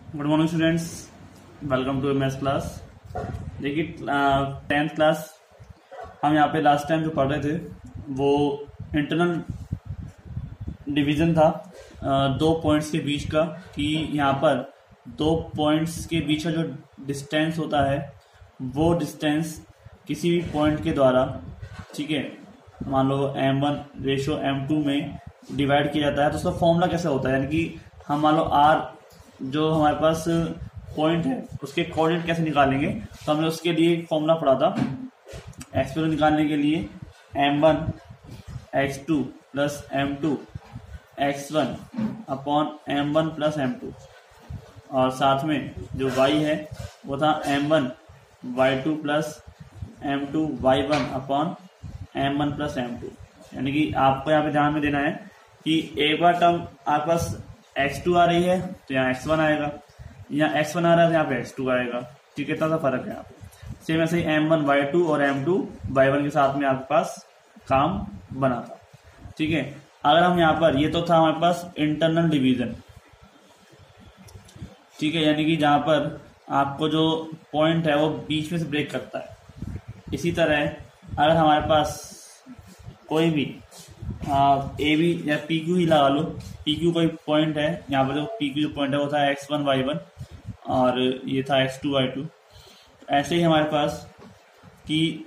Good morning students, welcome to maths class. देखिए 10th class हम यहाँ पे लास्ट टाइम जो पढ़ रहे थे वो इंटरनल डिवीजन था दो पॉइंट्स के बीच का, कि यहाँ पर दो पॉइंट्स के बीच का जो डिस्टेंस होता है वो डिस्टेंस किसी भी पॉइंट के द्वारा, ठीक है, मान लो m1 रेशो m2 में डिवाइड किया जाता है। तो उसका फॉर्मूला कैसे होता है, यानी कि हम मान लो r जो हमारे पास पॉइंट है उसके कोऑर्डिनेट कैसे निकालेंगे। तो हमने उसके लिए एक फॉर्मूला पढ़ा था, एक्स वैल्यू निकालने के लिए m1 x2 plus m2 x1 upon m1 plus m2, और साथ में जो y है वो था m1 y2 plus m2 y1 upon m1 plus m2। यानी कि आपको यहाँ पे ध्यान में देना है कि एक बार टर्म आपके पास x2 आ रही है तो यहाँ x1 आएगा, यहाँ x1 आ रहा है तो यहाँ पे x2 आएगा। ठीक है, इतना सा फर्क है यहाँ पे। सेम ऐसे ही m1 y2 और m2 y1 के साथ में आपके पास काम बना था। ठीक है, अगर हम यहाँ पर, ये तो था हमारे पास इंटरनल डिवीजन, ठीक है, यानी कि जहाँ पर आपको जो पॉइंट है वो बीच में से ब्रेक करता है। इसी तरह अगर हमारे पास कोई भी ए बी या पी क्यू ही लगा लो, पी क्यू कोई पॉइंट है, यहाँ पर जो पी क्यू जो पॉइंट है वो था x1 y1 और ये था x2 y2। ऐसे ही हमारे पास कि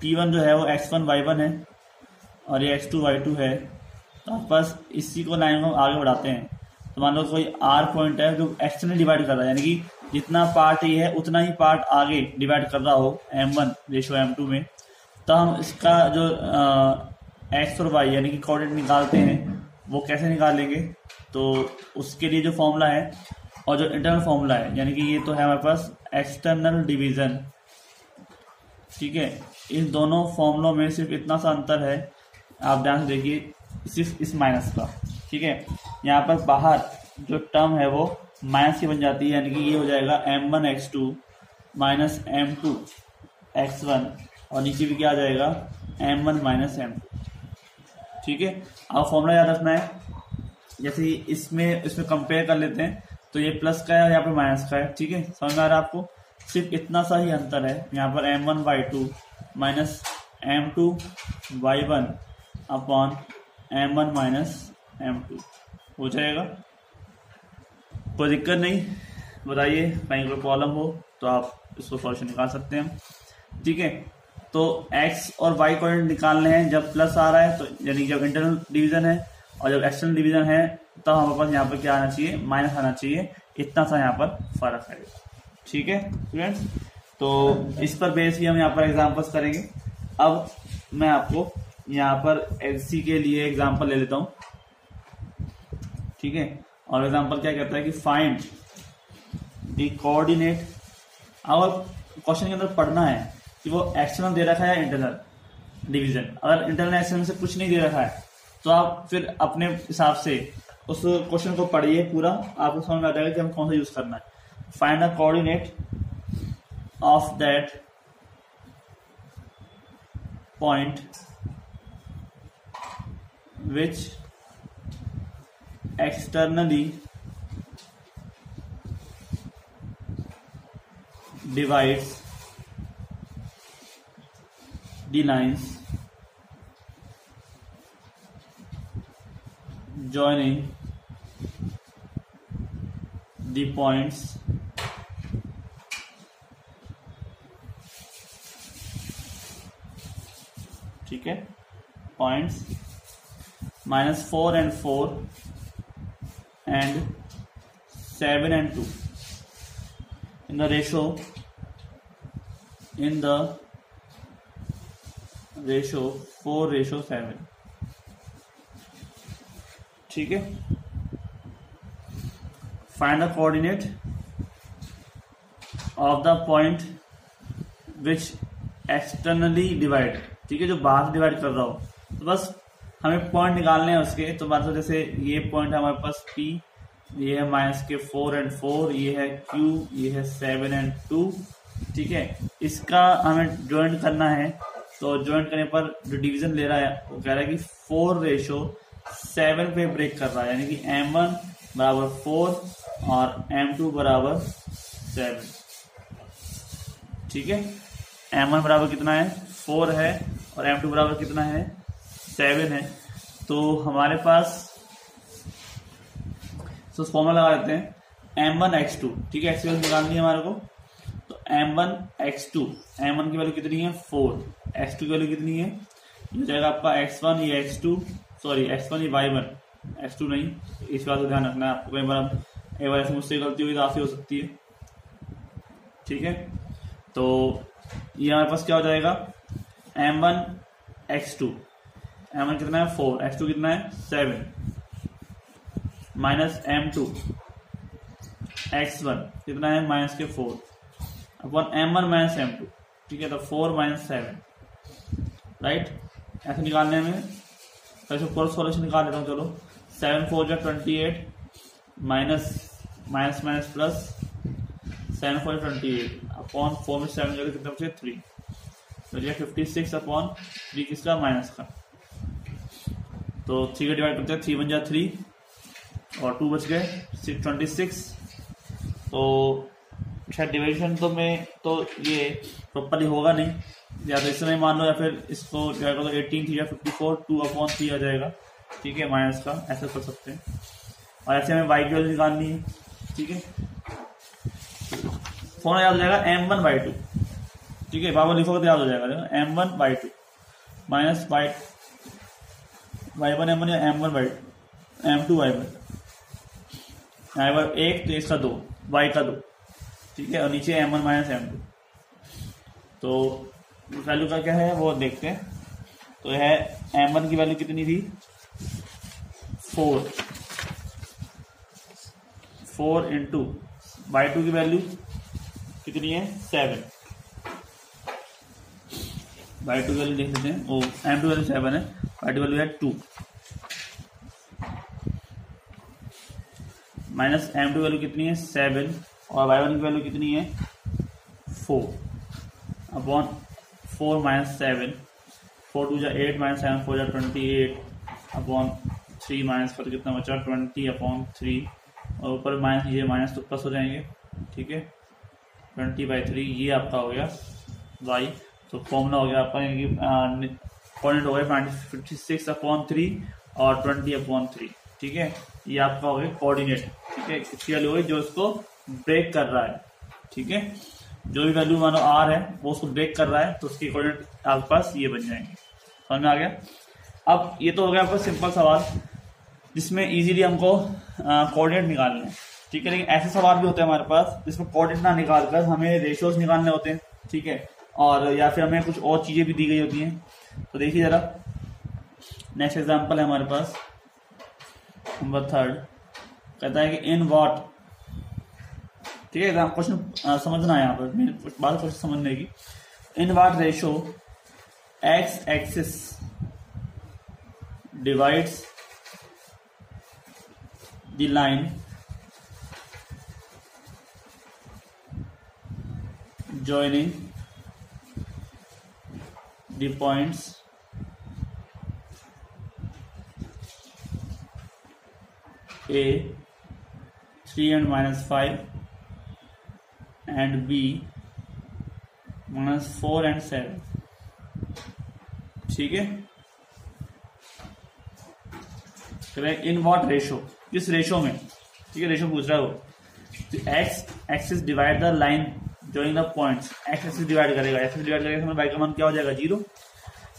P1 जो है वो x1 y1 है और ये x2 y2 है। तो आपके पास इसी को लाइन को आगे बढ़ाते हैं। तो मान लो कोई R पॉइंट है जो एक्सटर्नल डिवाइड कर रहा है, यानी कि जितना पार्ट ये है उतना ही पार्ट आगे डिवाइड कर रहा हो m1 रेशो m2 में। तो हम इसका जो x और y यानी कि कोऑर्डिनेट निकालते हैं वो कैसे निकालेंगे, तो उसके लिए जो फॉर्मूला है और जो इंटरनल फॉर्मूला है, यानी कि ये तो है हमारे पास एक्सटर्नल डिवीजन। ठीक है, इन दोनों फॉर्मूलों में सिर्फ इतना सा अंतर है, आप ध्यान से देखिए, सिर्फ इस माइनस का। ठीक है, यहाँ पर बाहर जो टर्म है वो माइनस की बन जाती है, यानी कि ये हो जाएगा m1 x2 minus m2 x1 और नीचे भी क्या आ जाएगा m1 माइनस m2। ठीक है, अब फॉर्मूला याद रखना है। जैसे ही इसमें कंपेयर कर लेते हैं तो ये प्लस का है और यहाँ पर माइनस का है। ठीक है, समझ में आ रहा है आपको, सिर्फ इतना सा ही अंतर है। यहाँ पर m1 y2 minus m2 y1 upon m1 minus m2 हो जाएगा। कोई दिक्कत नहीं, बताइए कहीं कोई प्रॉब्लम हो तो आप इसको सॉल्यूशन निकाल सकते हैं। ठीक है, तो x और y कोऑर्डिनेट निकालने हैं जब प्लस आ रहा है, तो यानी जब इंटरनल डिवीजन है, और जब एक्सटर्नल डिवीजन है तब हमारे पास यहाँ पर क्या आना चाहिए, माइनस आना चाहिए। इतना सा यहाँ पर फर्क है। ठीक है स्टूडेंट्स, तो इस पर बेस भी हम यहाँ पर एग्जांपल्स करेंगे। अब मैं आपको यहाँ पर एलसी के लिए एग्जांपल ले लेता हूँ। ठीक है, और एग्जांपल क्या कहता है कि फाइंड द कोऑर्डिनेट। अब क्वेश्चन के अंदर पढ़ना है कि वो एक्सटर्नल दे रखा है इंटरनल डिवीजन। अगर इंटरनल एक्सटर्नल से कुछ नहीं दे रखा है तो आप फिर अपने हिसाब से उस क्वेश्चन को पढ़िए पूरा, आपको समझ में आ जाएगा कि हम कौन सा यूज करना है। Find the coordinate of that point which externally divides the lines joining the points ठीक है, points -4 and 4 and 7 and 2 in the ratio 4:7। ठीक है, find the coordinate of the point which externally divide. ठीक है, जो बाहर से डिवाइड कर रहा हो, तो बस हमें पॉइंट निकालने हैं उसके। तो मान लो जैसे ये पॉइंट है हमारे पास P, ये है माइनस के 4 and 4, ये है Q, ये है 7 and 2। ठीक है, इसका हमें ज्वाइंट करना है। तो ज्वाइंट करने पर जो डिवीजन ले रहा है वो कह रहा है कि 4:7 पे ब्रेक कर रहा है, यानी कि m1 बराबर 4 और M2 बराबर 7। ठीक है, M1 बराबर कितना है 4 है और M2 बराबर कितना है 7 है। तो हमारे पास तो फॉर्मूला लगा देते हैं M1x2। ठीक है, x की वैल्यू निकालनी है हमारे को। तो M1x2, M1 की वैल्यू कितनी है 4, x2 की वैल्यू कितनी है, ये हो जाएगा आपका x1 ये x2 सॉरी x1 ये y1 x2 नहीं, इस बात को ध्यान रखना है आपको। कई बार एक बार ऐसे मुझसे गलती हुई तो आपसे हो सकती है। ठीक है, तो ये हमारे पास क्या हो जाएगा M1x2, M1 कितना है 4, x2 कितना है 7 माइनस M2 x1 कितना है माइनस के 4 अपॉन M1 माइनस M2। ठीक है, तो 4 माइनस 7 राइट, ऐसे निकालने में ऐसे फोर्थ सॉल्यूशन निकाल लेता हूँ। चलो 7 4 जा 28 minus minus minus plus 7 4 28 upon 4 में 7 जगह कितना बचे 3, तो ये 56 अपॉन 3 किसका माइनस का। तो 3 का डिवाइड करते हैं, 3 1 जा 3 और 2 बच गए 26। तो शायद डिविजन तो में तो ये प्रॉपरली होगा नहीं, या तो इसमें मान लो या फिर इसको डिवाइड कर दो 18 3 या 54 2 अपॉन 3 आ जाएगा। ठीक है, माइनस का ऐसे कर सकते हैं। और ऐसे हमें वाई की वैल्यू निकालनी है। ठीक है, फॉर्मूला याद हो जाएगा M1/2। ठीक है, बाबा लिखोगे तो याद हो जाएगा M1/2 माइनस y1 M1 या M1/2 M2 y1 1 तो इसका 2 y का 2। ठीक है, और नीचे M1 माइनस M2। तो वैल्यू का क्या है वो देखते हैं। तो यह है M1 की वैल्यू कितनी थी 4 इंटू y2 की वैल्यू कितनी है 7, y2 की वैल्यू देख लेते हैं। ओ M2 वैल्यू 7 है, y2 वैल्यू है 2 माइनस M2 वैल्यू कितनी है 7 और y1 की वैल्यू कितनी है 4 अपॉन 4 माइनस 7, 4 2 जा 8 माइनस 7 4 जा 28 अपॉन 3 माइनस कर कितना बचा 20 अपॉन 3 और ऊपर माइनस ये माइनस तो प्लस हो जाएंगे। ठीक है, 20/3 ये आपका हो गया y। तो फॉर्मूला हो गया आपका पॉइंट हो गया 56 अपॉन 3 और 20 अपॉन 3। ठीक है, ये आपका हो गया कोऑर्डिनेट। ठीक है, इसकी वैल्यू होगी जो इसको ब्रेक कर रहा है। ठीक है, जो भी वैल्यू मानो r है वो उसको ब्रेक कर रहा है, तो उसके कोऑर्डिनेट आपके पास ये बन जाएंगे। समझ में आ गया। अब ये तो हो गया आपका सिंपल सवाल जिसमें इजीली हमको कोऑर्डिनेट निकालने हैं। ठीक है, लेकिन ऐसे सवाल भी होते हैं हमारे पास जिसमें कोऑर्डिनेट ना निकाल कर हमें रेशियोज निकालने होते हैं। ठीक है, और या फिर हमें कुछ और चीजें भी दी गई होती हैं। तो देखिए जरा, नेक्स्ट एग्जांपल है हमारे पास नंबर 3, कहता है कि इन व्हाट। ठीक है, क्वेश्चन समझना है यहाँ पर, बात क्वेश्चन समझने की। इन what ratio x axis divides the line joining the points A 3 and -5 and B -4 and 7। ठीक है, इन व्हाट रेशो, किस रेशो में। ठीक है, रेशो पूछ रहा है वो। X axis divide the line joining the points, X axis divide करेगा, एक्सिस डिवाइड करेगा तो वाई का मान क्या हो जाएगा 0।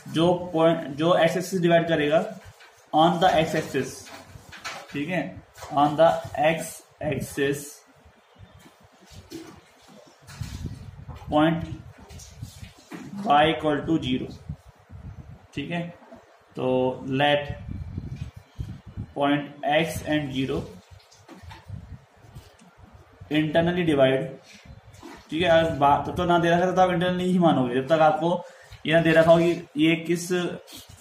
जो एक्स एक्सिस डिवाइड करेगा ऑन द एक्स एक्सिस। ठीक है, on the X axis point y equal to 0। ठीक है, तो let point x and 0 internally divide. ठीक है, अगर तब तक ना दे रखा था तो आप इंटरनली ही मानोगे। जब तक आपको ये ना दे रखा हो कि ये किस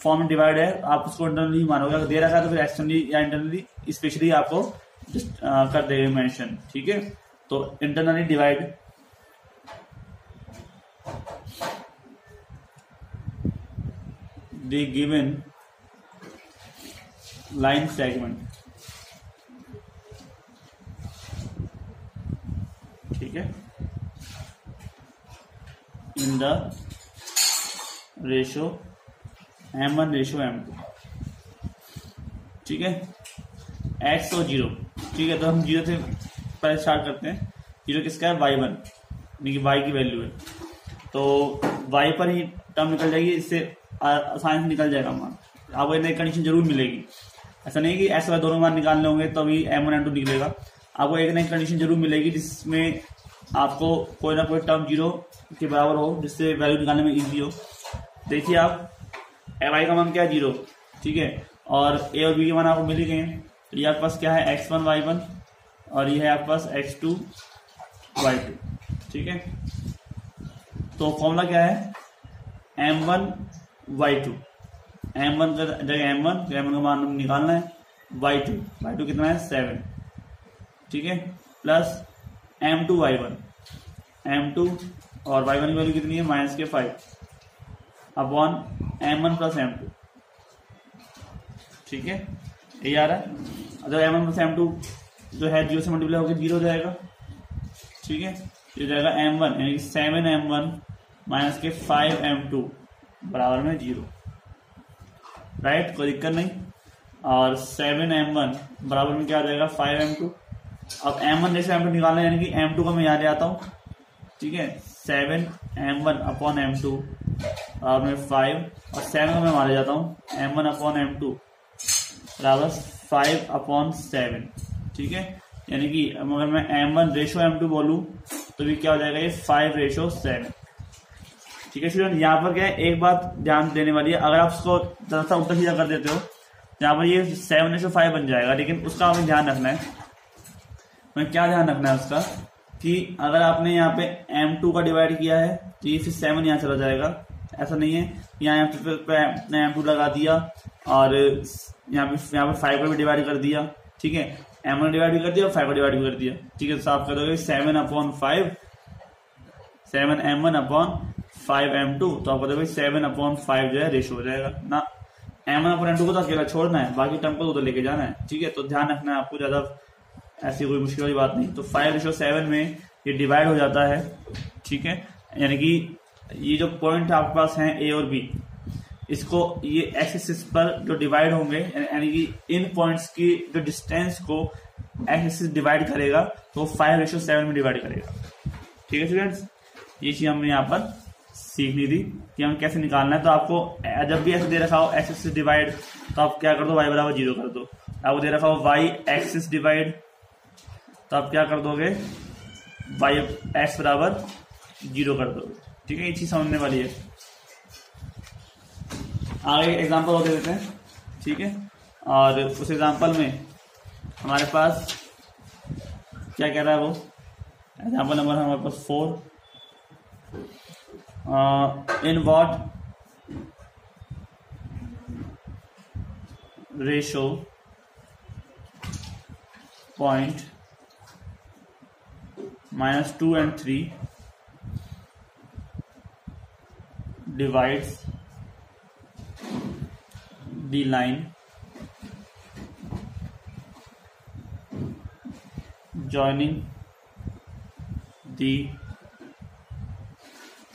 फॉर्म में डिवाइड है, आप उसको इंटरनली ही मानोगे। अगर दे रखा है तो फिर एक्सटर्नली या इंटरनली स्पेशली आपको जस्ट कर देगा मेंशन। ठीक है, तो internally divide the given line segment. ठीक है, in the ratio M1 ratio M2, ठीक है, x और 0, ठीक है। तो हम 0 से पहले स्टार्ट करते हैं। 0 किसका है, y1, यानी कि y की वैल्यू है, तो y पर ही टर्म निकल जाएगी, इससे आसानी से निकल जाएगा मान। आपको एक कंडीशन जरूर मिलेगी, ऐसा नहीं कि x और y दोनों मान निकालने होंगे तभी M1 M2 निकलेगा। आपको एक नई कंडीशन जरूर मिलेगी जिसमें आपको कोई ना कोई टर्म 0 के बराबर हो, जिससे वैल्यू निकालने में इजी हो। देखिए आप, y का मान क्या है, 0, ठीक है, और a और b के मान आपको मिल ही गए हैं। तो ये आपके पास क्या है, x1 y1, और ये है आपके पास x2 y2, ठीक है। तो फॉर्मूला क्या है, m1 y2, m1 का जगह m1 का मान निकालना है, y2 कितना है 7, ठीक है, प्लस m2 y1, m2 और y1 की वैल्यू कितनी है -5 अपॉन m1 प्लस m2, ठीक है, ये आ रहा है। अगर m1 प्लस m2 जो है 0 से मल्टीप्लाई होकर 0 हो जाएगा, ठीक है, ये जाएगा m1 यानी कि 7m1 -5m2 बराबर में 0, राइट, कोई दिक्कत नहीं। और 7m1 बराबर में क्या आ जाएगा, 5m2। अब m1 जैसे m2 निकालना है, यानी कि m2 को मैं यहाँ ले आता हूँ, ठीक है, 7m1 अपॉन m2 बराबर में 5, और 7 को मैं वहाँ ले जाता हूँ, m1 अपॉन m2 बराबर 5 अपॉन 7, ठीक है, यानी कि अगर मैं m1 रेशो m2 बोलूँ तो भी क्या हो जाएगा, ये 5 रेशो 7, ठीक है स्टूडेंट। यहाँ पर क्या है, एक बात ध्यान देने वाली है, अगर आप उसको जरा सा उल्टा सीधा कर देते हो, यहाँ पर ये 7/5 बन जाएगा, लेकिन उसका हमें ध्यान रखना है। हमें क्या ध्यान रखना है उसका, कि अगर आपने यहाँ पे m2 का डिवाइड किया है तो ये फिर 7 यहाँ चला जाएगा, ऐसा नहीं है। यहाँ पे m2 लगा दिया और यहाँ पे 5 को भी डिवाइड कर दिया, ठीक है, m1 डिवाइड भी कर दिया और 5 को डिवाइड भी कर दिया, ठीक है। तो साफ कर दोगे 7/5, 7m1 अपॉन 5m2, तो आप बताओगे 7/5 जो है रेशो हो जाएगा ना। m1/m2 को तो अकेला छोड़ना है, बाकी टर्म को तो लेके जाना है, ठीक है। तो ध्यान रखना है आपको, ज्यादा ऐसी कोई मुश्किल वाली बात नहीं। तो 5/7 में ये डिवाइड हो जाता है, ठीक है, यानी कि ये जो पॉइंट आपके पास हैं a और b, इसको ये एक्स एक्सिस पर जो डिवाइड होंगे, यानी कि इन पॉइंट्स की जो डिस्टेंस को एक्स एक्सिस डिवाइड करेगा तो 5/7 में डिवाइड करेगा, ठीक है स्टूडेंट्स। ये चीज हमने यहाँ पर सीखनी थी कि हम कैसे निकालना है। तो आपको जब भी ऐसे दे रखा हो एक्स एक्सिस डिवाइड, तो आप क्या कर दो, y बराबर 0 कर दो। आपको दे रखा हो y एक्सिस डिवाइड, तो आप क्या कर दोगे, y x बराबर 0 कर दोगे, ठीक है। ये चीज समझने वाली है। आगे एग्जांपल और दे देते हैं, ठीक है, और उस एग्जांपल में हमारे पास क्या कह रहा है वो एग्जांपल नंबर हमारे पास 4, इन what ratio point -2 and 3 divides the line joining the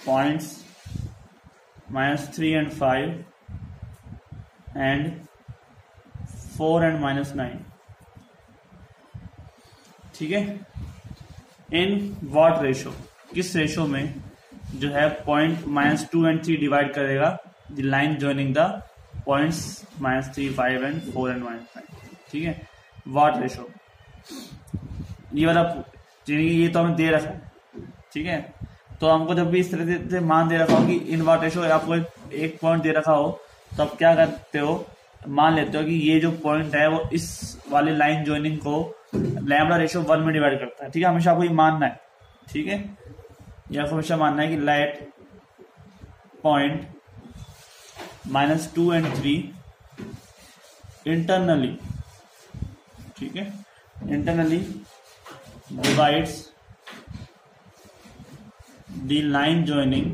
points -3 and 5 and 4 and -9, ठीक है। इन व्हाट रेशो, किस रेशो में जो है पॉइंट -2 and 3 डिवाइड करेगा the line joining the points -3, 5 and 4 and -9, ठीक है। व्हाट रेशो, ये वाला ये तो हमें दे रखा है, ठीक है। तो हमको जब भी इस तरह से मान दे रखा हो कि इन व्हाट रेशो, आपको एक पॉइंट दे रखा हो, तो आप क्या करते हो, मान लेते हो कि ये जो पॉइंट है वो इस वाली लाइन जॉइनिंग को लैम्बडा रेशो 1 में डिवाइड करता है, ठीक है। हमेशा आपको ये मानना है, ठीक है, ये आपको हमेशा मानना है कि लेट पॉइंट -2 and 3 इंटरनली, ठीक है, internally divides the line joining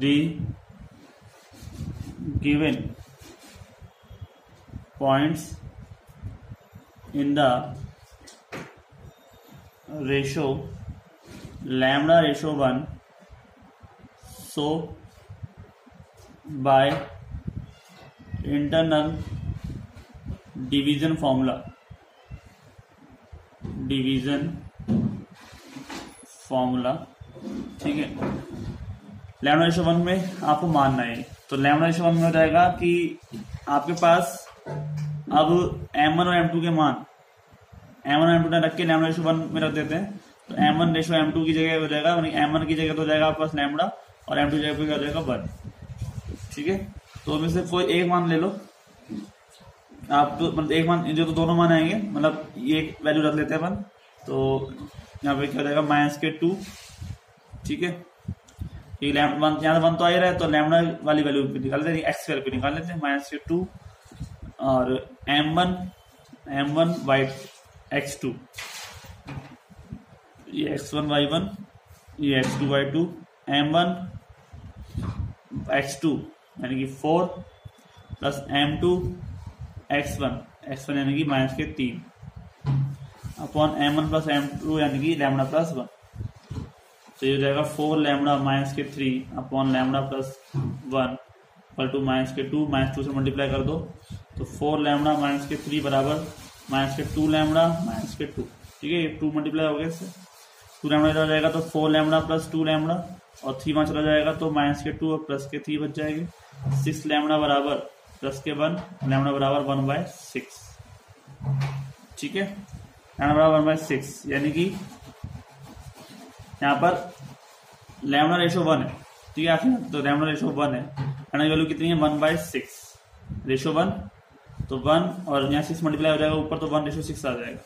the given points in the ratio lambda ratio 1 so by internal division formula ठीक है। लैम्डा रेशो 1 में आपको मानना है, तो लैम्डा रेशो 1 में हो जाएगा कि आपके पास अब m1 और m2 के मान m1 और m2 रख के लैम्डा रेशो 1 में रख देते हैं, तो m1 रेशो m2 की जगह हो जाएगा, m1 की जगह तो हो जाएगा आपके पास लैम्डा और m2 की जगह पे हो जाएगा 1। ठीक है, तो उनमें से कोई एक मान ले लो आप, तो मतलब एक मान जो तो दोनों मान आएंगे, मतलब ये वैल्यू रख लेते हैं अपन, तो यहाँ पे क्या हो जाएगा -2। ठीक है, यहाँ वन तो आ ही रहा है, तो लैम्डा वाली वैल्यू निकाल लेते हैं, एक्स वैल्यू पे निकाल लेते हैं -2 और m1 बाई x2, ये x1 बाई 1, ये x2 बाई 2, m1 x2 यानी कि 4 प्लस m2 x1 यानी कि -3 अपॉन m1 प्लस m2 यानी कि लैम्डा प्लस 1, तो ये हो जाएगा 4 lambda -3 upon lambda plus 1 equal to -2 -2 से मल्टीप्लाई कर दो, तो 4 लैम्डा -3 बराबर -2 लैम्डा -2। ठीक है, ये 2 मल्टीप्लाई हो गया इससे, 2 लैम्डा चला जाएगा तो 4 लैम्डा प्लस 2 लैम्डा और 3 वहाँ चला जाएगा तो -2 और प्लस के 3 बच जाएंगे, 6 लैम्डा बराबर प्लस के 1 लैम्डा बराबर 1/6। ठीक है, लैम्डा बराबर 1/6 यानी कि यहाँ पर लैम्डा रेशो 1 है। ठीक है, तो लैम्डा रेशो 1 है, लैम्डा की वैल्यू कितनी है 1/6, रेशो 1 तो 1 और यहाँ 6 मल्टीप्लाई हो जाएगा ऊपर, तो 1/6 आ जाएगा।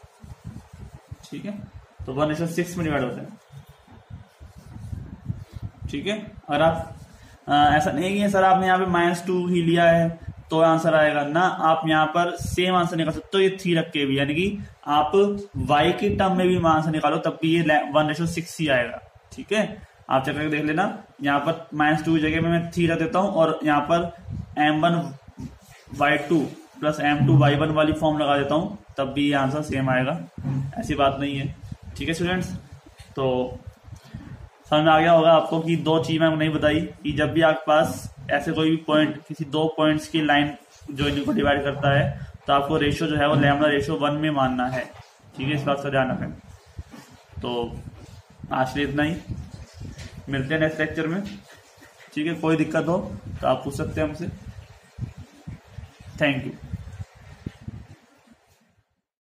ठीक है, तो 1/6 में डिवाइड होता है। ठीक है, और आप ऐसा नहीं है सर आपने यहाँ पे -2 ही लिया है तो आंसर आएगा ना, आप यहाँ पर सेम आंसर निकाल सकते हो ये 3 रख के भी, यानी कि आप y के टर्म में भी आंसर निकालो तब भी ये 1/6 ही आएगा। ठीक है, आप चेक करके देख लेना, यहाँ पर -2 की जगह में मैं 3 रख देता हूँ और यहाँ पर m1/2 प्लस m2/1 वाली फॉर्म लगा देता हूँ, तब भी ये आंसर सेम आएगा, ऐसी बात नहीं है। ठीक है स्टूडेंट्स, तो समझ में आ गया होगा आपको कि 2 चीज मैंने नहीं बताई कि जब भी आपके पास ऐसे कोई भी पॉइंट किसी 2 पॉइंट्स की लाइन जो इनको डिवाइड करता है, तो आपको रेशो जो है वो लैम्डा रेशो 1 में मानना है। ठीक है, इस बात का ध्यान रखें। तो आज के लिए इतना ही, मिलते हैं नेक्स्ट लेक्चर में। ठीक है, कोई दिक्कत हो तो आप पूछ सकते हैं हमसे। Thank you.